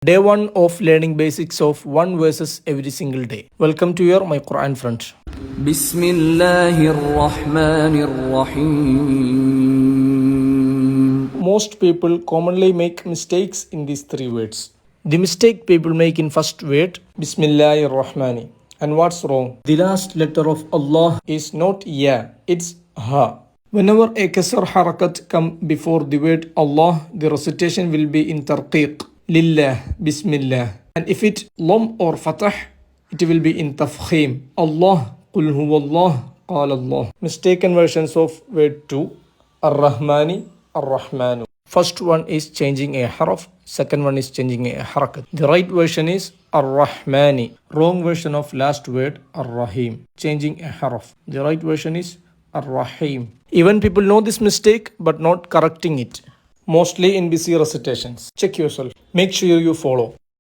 Day 1 of learning basics of one verses every single day. Welcome to your My Quran friend. Bismillahir Rahmanir Rahim. Most people commonly make mistakes in these three words. The mistake people make in first word, Bismillahir Rahmani. And what's wrong? The last letter of Allah is not Ya, it's Ha. Whenever a kasr harakat come before the word Allah, the recitation will be in tarqiq. Lillah, Bismillah. And if it lam or fatah, it will be in tafkhim. Allah, Qul huwallah, Qala Allah. Mistaken versions of word 2, Ar-Rahmani, Ar-Rahmanu. First one is changing a haraf, second one is changing a harakat. The right version is Ar-Rahmani. Wrong version of last word, Ar-Rahim. Changing a haraf. The right version is Ar-Rahim. Even people know this mistake but not correcting it. Mostly in busy recitations. Check yourself. Make sure you follow.